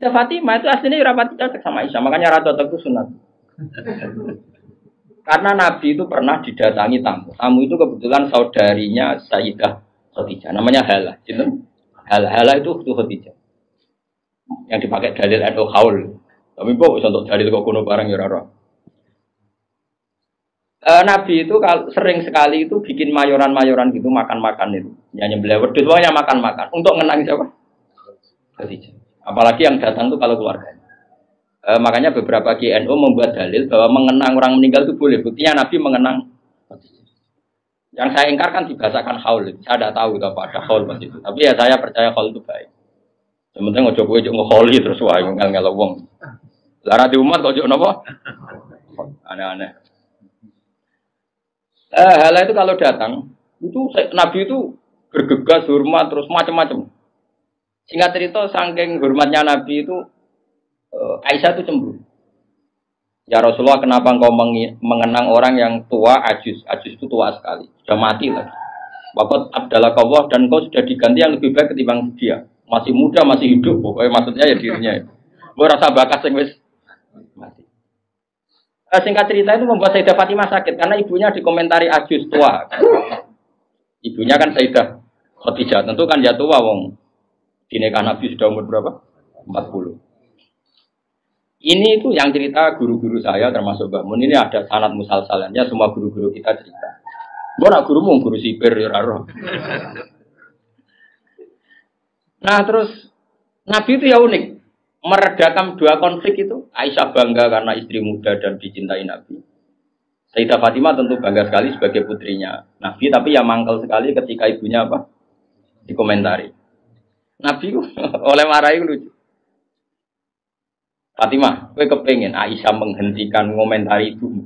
Fatimah itu aslinya rapati cocok sama Aisyah, makanya rata cocok itu sunat. Karena Nabi itu pernah didatangi tamu. Tamu itu kebetulan saudarinya Sayyidah Khadijah, namanya Hala. Hala itu Khadijah. Yang dipakai dalil atau haul. Tapi kok untuk dalil kok kuno barang ya ora. Nabi itu sering sekali itu bikin mayoran-mayoran gitu makan-makan itu. Nyanyi beliau wedhus semuanya makan-makan untuk mengenang siapa? Khadijah. Apalagi yang datang itu kalau keluarganya. Makanya beberapa GNU membuat dalil bahwa mengenang orang meninggal itu boleh. Buktinya Nabi mengenang. Yang saya ingkar kan dibahasakan haul. Saya tidak tahu apa ada haul pas itu. Tapi ya saya percaya haul itu baik. Sementara ojo kowe ojo ngeholi terus wae ngel-ngel wong. Lara di umat ojo napa? Aneh-aneh. Hal itu kalau datang itu Nabi itu bergegas hormat terus macam-macam. Singkat cerita saking hormatnya Nabi itu Aisyah itu cemburu. Ya Rasulullah, kenapa engkau mengenang orang yang tua, ajus itu tua sekali, sudah mati lagi. Bapak Abdallah Kawah dan engkau sudah diganti yang lebih baik ketimbang dia. Masih muda, masih hidup, pokoknya maksudnya ya dirinya. Gue rasa bakat sing wis mati. Singkat cerita itu membuat Sayyidah Fatimah sakit karena ibunya dikomentari ajus tua. Ibunya kan Sayyidah Khadijah, tentu kan dia tua wong. Di nikah Nabi sudah umur berapa? 40. Ini itu yang cerita guru-guru saya termasuk Mbak Mun. Ini ada sanad musalsalannya, semua guru-guru kita cerita. Gue nak gurumu, guru sipir, ya roh. Nah terus Nabi itu ya unik. Meredakan dua konflik itu. Aisyah bangga karena istri muda dan dicintai Nabi. Sayyidah Fatimah tentu bangga sekali sebagai putrinya Nabi. Tapi ya mangkel sekali ketika ibunya apa? Dikomentari. Nabi oleh marahi lucu. Fatimah, kowe kepengin Aisyah menghentikan komentari ibu.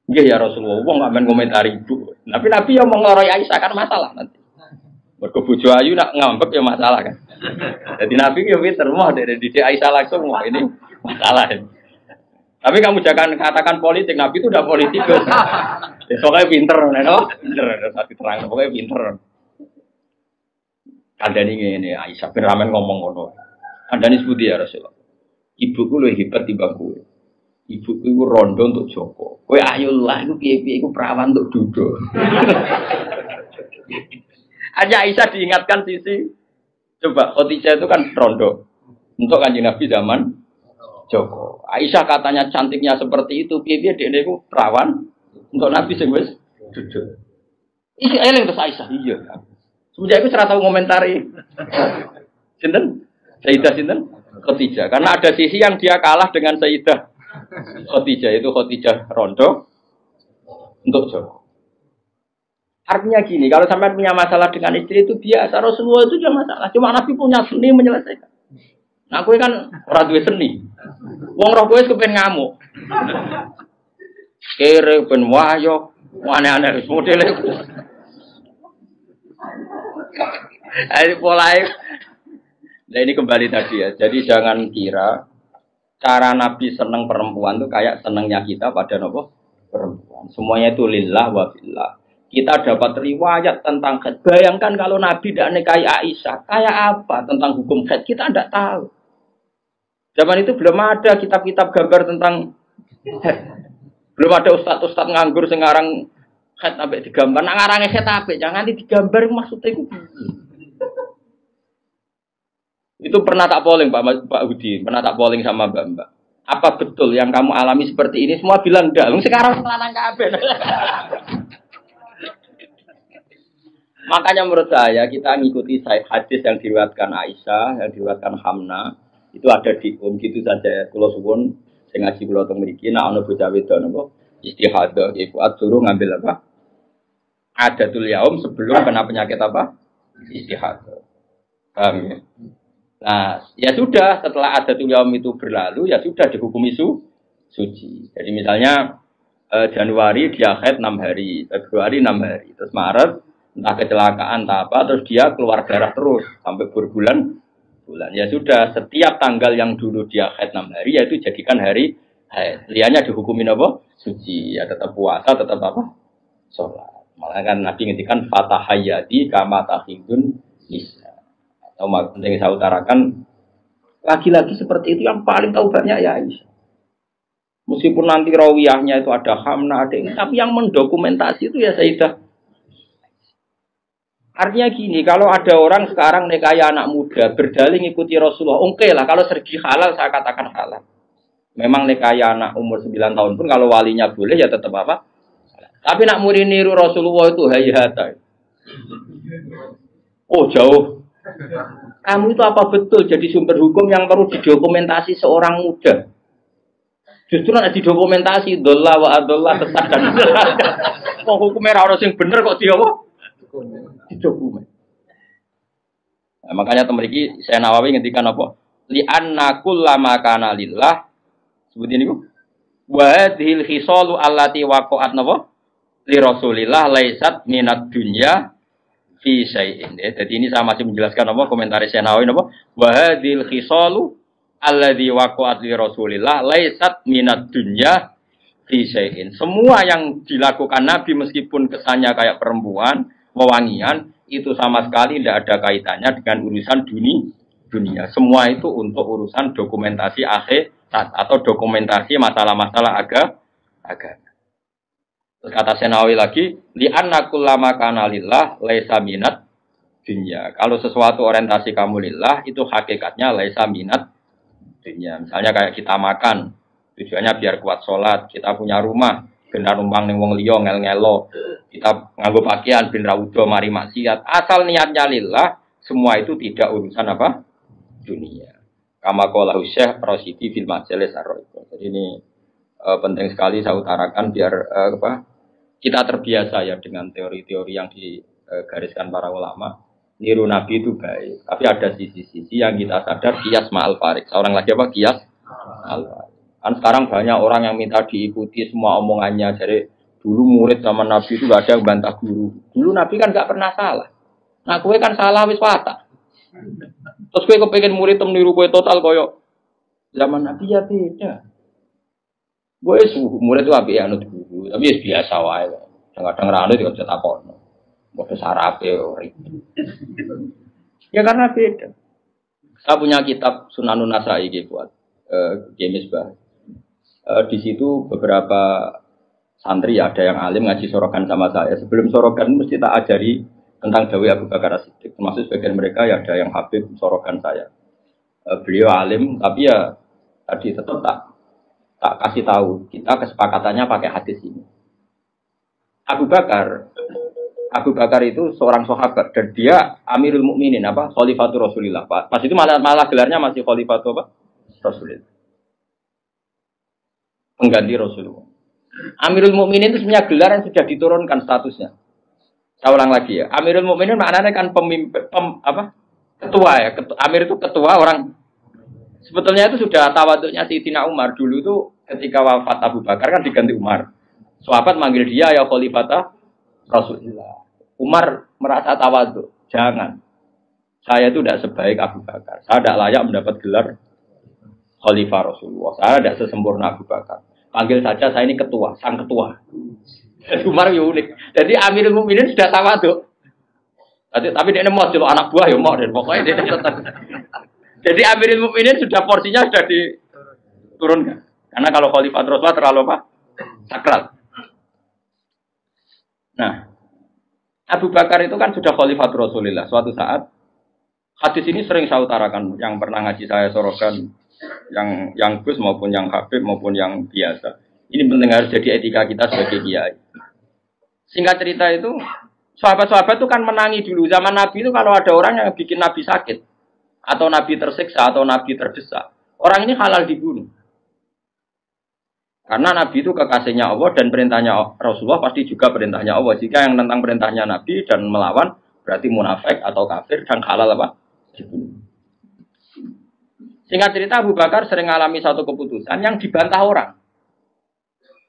Nggih ya Rasulullah, wong gak men komentari ibu. Tapi Nabi yang mengloroi Aisyah kan masalah nanti. Mergo bojo ayu nak ngambek ya masalah kan. Jadi Nabi yo pinter moh dari didik Aisyah langsung wah ini masalah. Tapi kamu jangan katakan politik, Nabi itu udah politikus. Pokoknya pinter, no? Pinter, tapi terang, pokoknya pinter. Kandani ngene Aisyah bin Ramen ngomong ngono. Kandani sebuti ya Rasulullah. Ibuku luwih hebat timbang kowe. Ibuku iku rondo untuk Joko. Kowe ayolah iku piye-piye iku perawan untuk Dudo. Aja Aisyah diingatkan sisi coba Khadijah itu kan rondo untuk Kanjeng Nabi zaman Joko. Aisyah katanya cantiknya seperti itu, piye-piye dekne iku perawan untuk Nabi sing wis Dudo. Iki eling terus Aisyah. Iya. Semenjak itu serah tahu komentari. Sinten? Sayyidah sinten? Khadijah. Karena ada sisi yang dia kalah dengan Sayyidah Khadijah, itu Khadijah rondo untuk Joko. Artinya gini, kalau sampai punya masalah dengan istri itu biasa, Rasulullah itu juga masalah. Cuma Nabi punya seni menyelesaikan. Nah, gue kan orang duwe seni. Wong roh gue kepen ngamuk. Kere ben wayo, aneh-aneh modele. Ini polanya. Nah ini kembali tadi ya. Jadi jangan kira cara Nabi senang perempuan itu kayak senangnya kita pada nopo perempuan. Semuanya itu lillah wa fillah. Kita dapat riwayat tentang haid. Bayangkan kalau Nabi tidak nikahi Aisyah, kayak apa tentang hukum haid? Kita tidak tahu. Zaman itu belum ada kitab-kitab gambar tentang haid. Belum ada ustaz-ustaz nganggur sekarang haid sampai digambar. Nak ngarangnya haid apa? Jangan digambar maksudnya itu. Itu pernah tak polling Pak Hudi, pernah tak polling sama Mbak. Apa betul yang kamu alami seperti ini? Semua bilang enggak. Sekarang selanang kabeh. Makanya menurut saya kita ngikuti hadis yang diriwayatkan Aisyah, yang diriwayatkan Hamna, itu ada di gitu saja. Kula suwun sing ngaji kula teng mriki nek ana bocah wedok napa istihadah iku suruh ngambil apa? Adatul yaum sebelum kena penyakit apa? Istihadah. Paham ya? Nah, ya sudah setelah adatul yaum itu berlalu ya sudah dihukumi suci. Jadi misalnya Januari dia haid 6 hari, Februari 6 hari, terus Maret entah kecelakaan entah apa, terus dia keluar darah terus sampai berbulan-bulan. Ya sudah, setiap tanggal yang dulu dia haid 6 hari yaitu jadikan hari haid. Liannya dihukumin apa? Suci. Ya tetap puasa, tetap apa? Sholat. Malah kan Nabi ngintikan fatahayati kama tahidun nisa. Atau penting saya utarakan Lagi-lagi seperti itu yang paling tahu banyak ya Aisyah. Meskipun nanti rawiyahnya itu ada Hamna, ada ini, tapi yang mendokumentasi itu ya Sayyidah. Artinya gini, kalau ada orang sekarang nikahi anak muda, berdalih ngikuti Rasulullah, oke lah, kalau segi halal saya katakan halal. Memang nikahi anak umur 9 tahun pun kalau walinya boleh ya tetap apa? Tapi nak murid niru Rasulullah itu hayata. Oh jauh. Kamu itu apa betul jadi sumber hukum yang perlu didokumentasi seorang muda? Justru nak didokumentasi dolla wa adolla sesat dan kok hukumnya harus yang bener kok dia apa? Didokumen. Nah, makanya temeriki saya Nawawi ngendikan apa? Li anna kullama kana lillah sebutin niku. Wa hadhil khisalu allati waqa'at napa? Li Rasulillah laisat minad dunya fi syai'in. Jadi ini saya masih menjelaskan apa komentar saya Nawawi napa? Wa hadhil khisalu alladzi waqa'at li Rasulillah laisat minad dunya fi syai'in. Semua yang dilakukan Nabi meskipun kesannya kayak perempuan, wewangian, itu sama sekali tidak ada kaitannya dengan urusan dunia. Semua itu untuk urusan dokumentasi akhirat atau dokumentasi masalah-masalah agama. Terus kata Senawi lagi, li anna kullama kana lillah laisa minat dunya. Kalau sesuatu orientasi kamu lillah itu hakikatnya laisa minat dunya. Misalnya kayak kita makan, tujuannya biar kuat sholat, kita punya rumah, benar numpang ning wong liya ngel-ngelo, kita nganggo pakaian ben ra udo mari maksiat. Asal niatnya lillah, semua itu tidak urusan apa? Dunia. Kama qala Syekh Rasyidi fil Majalis Ar-Ra'iqah. Jadi ini penting sekali saya utarakan biar kita terbiasa ya dengan teori-teori yang digariskan para ulama. Niru Nabi itu baik, tapi ada sisi-sisi yang kita sadar kias ma'al farik. Seorang lagi apa? Kias ma'al farik. Kan sekarang banyak orang yang minta diikuti semua omongannya. Jadi dulu murid sama Nabi itu gak ada yang bantah guru. Dulu Nabi kan gak pernah salah. Nah kowe kan salah wis patah. Terus kowe kepengin murid niru kowe total koyo zaman Nabi ya beda. Gue murid itu apik anut guru, tapi ya biasa wae. Kadang-kadang ra anut yo cetakon. Bodoh sarape ora. Ya karena beda. Saya punya kitab Sunanun Nasai buat Gemisbah. Di situ beberapa santri ada yang alim ngaji sorokan sama saya. Sebelum sorokan mesti tak ajari tentang Dawi Abu Bakar As-Siddiq. Termasuk sebagian mereka ya ada yang habib sorokan saya. Beliau alim tapi ya tadi tetap tak kasih tahu. Kita kesepakatannya pakai hadis ini. Abu Bakar itu seorang sahabat dan dia Amirul Mukminin Khalifatur Rasulillah. Pas itu malah gelarnya masih Khalifatur Rasulillah. Pengganti Rasulullah. Amirul Mukminin itu sebenarnya gelar yang sudah diturunkan statusnya. Saya ulang lagi ya. Amirul Mukminin maknanya kan pemimpin ketua ya. Amir itu ketua orang. Sebetulnya itu sudah tawaduknya Sayyidina Umar dulu itu ketika wafat Abu Bakar kan diganti Umar. Sahabat manggil dia ya Khalifata Rasulullah. Umar merasa tawaduk. Jangan. Saya itu tidak sebaik Abu Bakar. Saya tidak layak mendapat gelar Khalifah Rasulullah. Saya tidak sesempurna Abu Bakar. Panggil saja saya ini ketua, sang ketua. Umar ya unik. Jadi Amirul Mukminin sudah tawaduk. Tapi dia mau jadi anak buah ya mau dan pokoknya dia tetap. Jadi Amirul Mukminin sudah porsinya sudah diturunkan. Karena kalau Khalifah Rasulullah terlalu sakral. Nah, Abu Bakar itu kan sudah Khalifah Rasulullah. Suatu saat hadis ini sering saya utarakan yang pernah ngaji saya sorokan yang Gus maupun yang Habib maupun yang biasa. Ini penting harus jadi etika kita sebagai kiai. Singkat cerita itu, sahabat-sahabat itu kan menangi dulu. Zaman Nabi itu kalau ada orang yang bikin Nabi sakit, atau Nabi tersiksa, atau Nabi terdesak, orang ini halal dibunuh. Karena Nabi itu kekasihnya Allah dan perintahnya Rasulullah pasti juga perintahnya Allah. Jika yang tentang perintahnya Nabi dan melawan, berarti munafik atau kafir dan halal dibunuh. Singkat cerita Abu Bakar sering mengalami satu keputusan yang dibantah orang.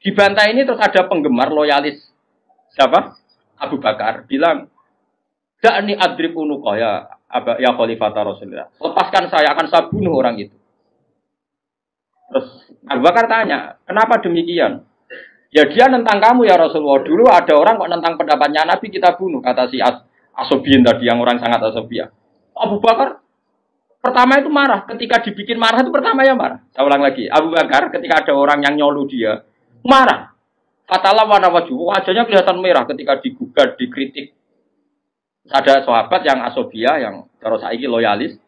Dibantah ini terus ada penggemar loyalis siapa? Abu Bakar bilang, "Da'ni adrib unuqa ya Khalifah Rasulullah. Lepaskan saya akan saya bunuh orang itu." Terus Abu Bakar tanya, "Kenapa demikian?" "Ya dia nentang kamu ya Rasulullah. Dulu ada orang kok nentang pendapatnya Nabi kita bunuh," kata si Asobian tadi yang orang sangat asobian. Abu Bakar Pertama itu marah, ketika dibikin marah itu pertama ya marah. Saya ulang lagi, Abu Bakar ketika ada orang yang nyolu dia, marah. Fatalah warna wajahnya kelihatan merah ketika digugat, dikritik. Ada sahabat yang asobia, yang terus saiki loyalis.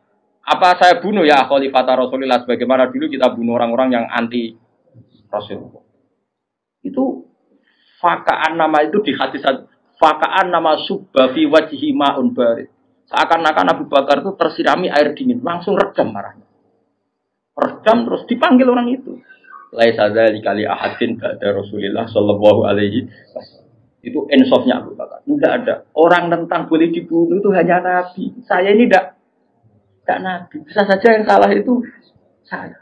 Apa saya bunuh ya Khalifah Rasulullah sebagaimana dulu kita bunuh orang-orang yang anti Rasulullah. Itu fakaan nama itu di hadis fakaan nama subba fi wajhi ma'un barid. Seakan-akan Abu Bakar itu tersirami air dingin, langsung redam marahnya. Redam terus dipanggil orang itu. Laisa dzalika li ahadin ba'da Rasulillah sallallahu alaihi wasallam. Itu insafnya Abu Bakar. Enggak ada orang tentang boleh dibunuh itu hanya Nabi. Saya ini enggak Nabi. Bisa saja yang salah itu saya.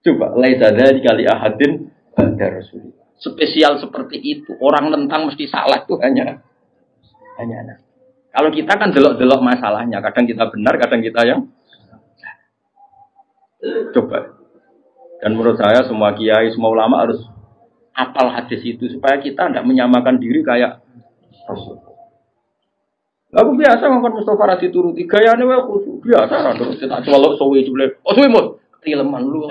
Coba laisa dzalika li ahadin ba'da Rasulillah. Spesial seperti itu. Orang tentang mesti salah itu hanya Nabi. Kalau kita kan delok-delok masalahnya, kadang kita benar, kadang kita yang coba. Dan menurut saya semua kiai, semua ulama harus hafal hadis itu supaya kita tidak menyamakan diri kayak Rasul. Aku biasa ngomong Mustafa Radhi turuti gayane wae khusyuk biasa terus kita colok sowe jebule. Oh suwe mut, ketileman lu.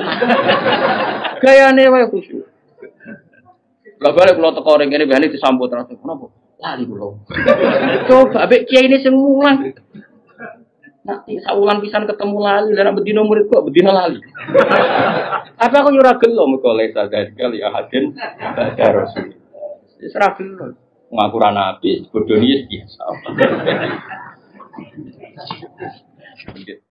Gayane wae khusyuk. Lah balik kula teko ring kene bahane disambut terus. Kenapa? Lali kula. Coba ambek kiai ini sing mulang. Nanti saulan pisan ketemu lali dan bedino murid kok bedino lali. Apa aku nyurah gelo mergo lesa sekali ahadin baca Rasul. Wis ra gelo. Ngaku ra nabi bodoni biasa.